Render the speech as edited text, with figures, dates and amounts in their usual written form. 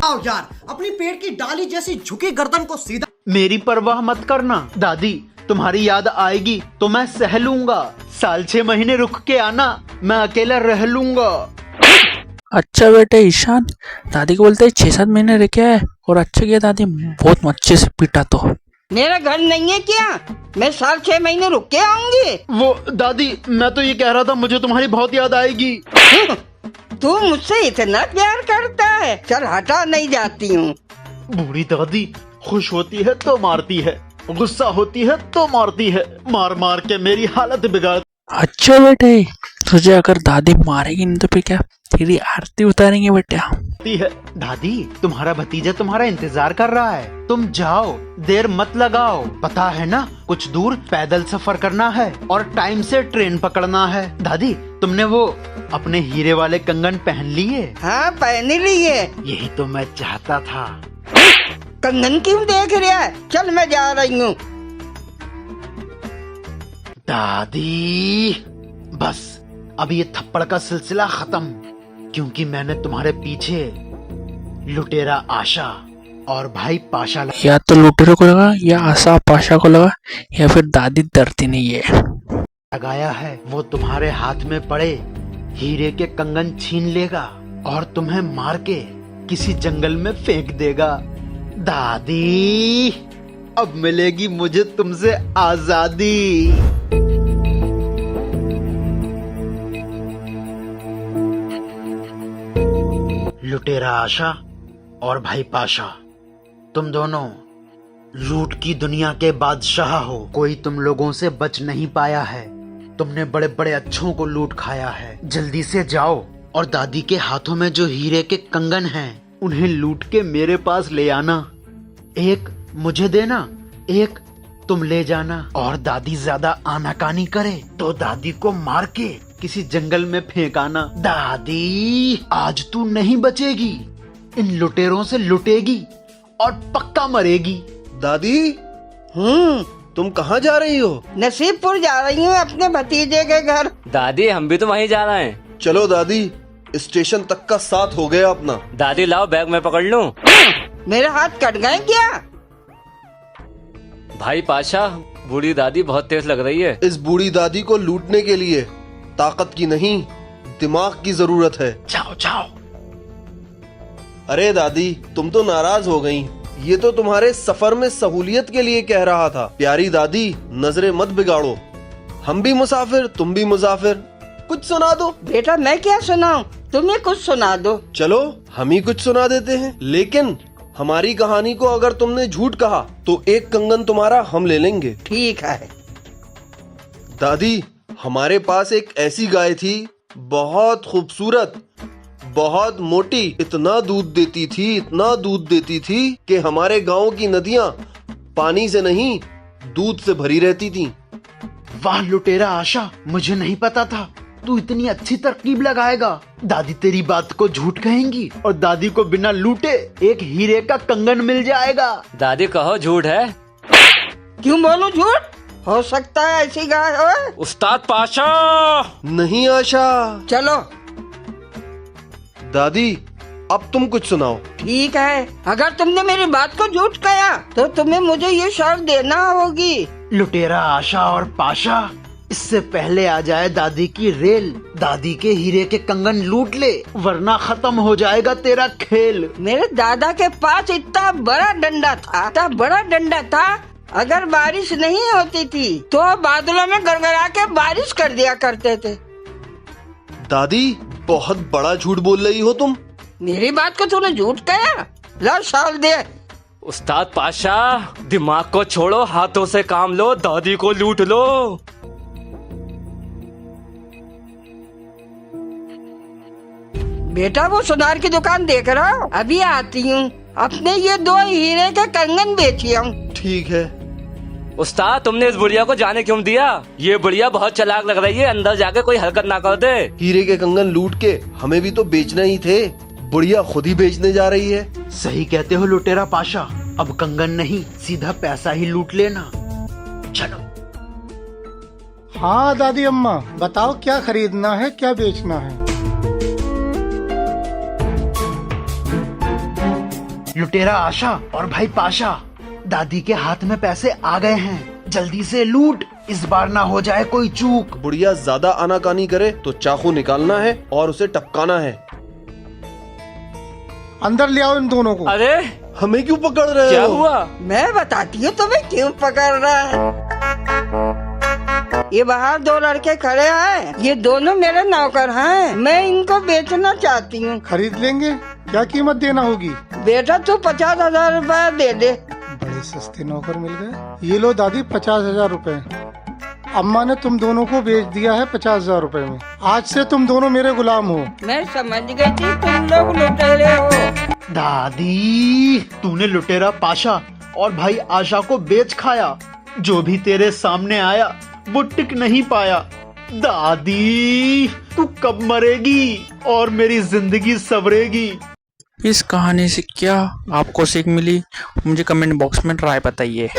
आओ यार, अपनी पेट की डाली जैसी झुकी गर्दन को सीधा। मेरी परवाह मत करना दादी, तुम्हारी याद आएगी तो मैं सह लूंगा। साल 6 महीने रुक के आना, मैं अकेला रह लूंगा। अच्छा बेटे ईशान, दादी को बोलते 6-7 महीने रह के आए और अच्छा किया दादी, बहुत अच्छे से पीटा। तो मेरा घर नहीं है क्या? मैं साल 6 महीने रुक के आऊंगी। वो दादी, मैं तो ये कह रहा था मुझे तुम्हारी बहुत याद आएगी। तू मुझसे इतना प्यार करता है, चल हटा, नहीं जाती हूँ। बूढ़ी दादी खुश होती है तो मारती है, गुस्सा होती है तो मारती है, मार मार के मेरी हालत बिगाड़। अच्छा बेटे, तुझे अगर दादी मारेगी नहीं तो फिर क्या, तेरी आरती उतारेंगे बेटा। है दादी, तुम्हारा भतीजा तुम्हारा इंतजार कर रहा है, तुम जाओ, देर मत लगाओ। पता है ना, कुछ दूर पैदल सफर करना है और टाइम से ट्रेन पकड़ना है। दादी, तुमने वो अपने हीरे वाले कंगन पहन लिए? हाँ पहन लिए। यही तो मैं चाहता था। कंगन क्यों देख रहा है? चल मैं जा रही हूँ। दादी बस अब ये थप्पड़ का सिलसिला खत्म, क्योंकि मैंने तुम्हारे पीछे लुटेरा आशा और भाई पाशा या तो लुटेरे को लगा, या आशा पाशा को लगा, या फिर दादी डरती नहीं है लगाया है। वो तुम्हारे हाथ में पड़े हीरे के कंगन छीन लेगा और तुम्हें मार के किसी जंगल में फेंक देगा। दादी, अब मिलेगी मुझे तुमसे आजादी। लुटेरा आशा और भाई पाशा, तुम दोनों लूट की दुनिया के बादशाह हो। कोई तुम लोगों से बच नहीं पाया है। तुमने बड़े बड़े अच्छों को लूट खाया है। जल्दी से जाओ और दादी के हाथों में जो हीरे के कंगन हैं, उन्हें लूट के मेरे पास ले आना। एक मुझे देना, एक तुम ले जाना। और दादी ज्यादा आनाकानी करे तो दादी को मार के किसी जंगल में फेंक आना। दादी, आज तू नहीं बचेगी, इन लुटेरों से लुटेगी और पक्का मरेगी। दादी, तुम कहाँ जा रही हो? नसीबपुर जा रही हूँ अपने भतीजे के घर। दादी, हम भी तो वहीं जा रहे हैं। चलो दादी, स्टेशन तक का साथ हो गया अपना। दादी लाओ, बैग मैं पकड़ लूं। मेरे हाथ कट गए क्या? भाई पाशा, बूढ़ी दादी बहुत तेज लग रही है। इस बूढ़ी दादी को लूटने के लिए ताकत की नहीं, दिमाग की जरूरत है। जाओ जाओ। अरे दादी, तुम तो नाराज हो गयी। ये तो तुम्हारे सफर में सहूलियत के लिए कह रहा था। प्यारी दादी, नजरें मत बिगाड़ो। हम भी मुसाफिर, तुम भी मुसाफिर। कुछ सुना दो। बेटा मैं क्या सुनाऊं, तुम्हें कुछ सुना दो। चलो हम ही कुछ सुना देते हैं, लेकिन हमारी कहानी को अगर तुमने झूठ कहा तो एक कंगन तुम्हारा हम ले लेंगे। ठीक है। दादी, हमारे पास एक ऐसी गाय थी, बहुत खूबसूरत, बहुत मोटी, इतना दूध देती थी, इतना दूध देती थी कि हमारे गांव की नदियां पानी से नहीं दूध से भरी रहती थीं। वाह लुटेरा आशा, मुझे नहीं पता था तू इतनी अच्छी तरकीब लगाएगा। दादी तेरी बात को झूठ कहेंगी और दादी को बिना लूटे एक हीरे का कंगन मिल जाएगा। दादी कहो झूठ है। क्यों बोलूं झूठ? हो सकता है ऐसी गाय हो। उस्ताद पाशा। नहीं आशा। चलो दादी, अब तुम कुछ सुनाओ। ठीक है, अगर तुमने मेरी बात को झूठ कहा तो तुम्हें मुझे ये शर्त देना होगी। लुटेरा आशा और पाशा, इससे पहले आ जाए दादी की रेल, दादी के हीरे के कंगन लूट ले, वरना खत्म हो जाएगा तेरा खेल। मेरे दादा के पास इतना बड़ा डंडा था, इतना बड़ा डंडा था, अगर बारिश नहीं होती थी तो बादलों में गड़गड़ा के बारिश कर दिया करते थे। दादी, बहुत बड़ा झूठ बोल रही हो तुम। मेरी बात को तूने झूठ कहा? लो शाल दे। उस्ताद पाशा, दिमाग को छोड़ो, हाथों से काम लो, दादी को लूट लो। बेटा वो सुनार की दुकान देख रहा हूँ, अभी आती हूँ। अपने ये 2 हीरे के कंगन बेची हूँ। ठीक है। उस्ताद, तुमने इस बुढ़िया को जाने क्यों दिया? ये बुढ़िया बहुत चालाक लग रही है, अंदर जाके कोई हरकत ना कर दे। हीरे के कंगन लूट के हमें भी तो बेचना ही थे, बुढ़िया खुद ही बेचने जा रही है। सही कहते हो लुटेरा पाशा, अब कंगन नहीं, सीधा पैसा ही लूट लेना। चलो। हाँ दादी अम्मा, बताओ क्या खरीदना है, क्या बेचना है। लुटेरा आशा और भाई पाशा, दादी के हाथ में पैसे आ गए हैं, जल्दी से लूट, इस बार ना हो जाए कोई चूक। बुढ़िया ज्यादा आनाकानी करे तो चाकू निकालना है और उसे टपकाना है। अंदर ले आओ इन दोनों को। अरे हमें क्यों पकड़ रहे क्या हो? हुआ? मैं बताती हूँ तुम्हें क्यों पकड़ रहा है। ये बाहर दो लड़के खड़े हैं, ये दोनों मेरे नौकर हैं। मैं इनको बेचना चाहती हूँ। खरीद लेंगे, क्या कीमत देना होगी? बेटा तू 50,000 रुपया दे दे। बड़े सस्ते नौकर मिल गए। ये लो दादी 50,000 रुपए। अम्मा ने तुम दोनों को बेच दिया है 50,000 रुपए में। आज से तुम दोनों मेरे गुलाम हो। मैं समझ गई थी तुम लोग लुटेरे हो। दादी, तूने लुटेरा पाशा और भाई आशा को बेच खाया। जो भी तेरे सामने आया वो टिक नहीं पाया। दादी, तू कब मरेगी और मेरी जिंदगी संवरेगी? इस कहानी से क्या आपको सीख मिली, मुझे कमेंट बॉक्स में राय बताइए।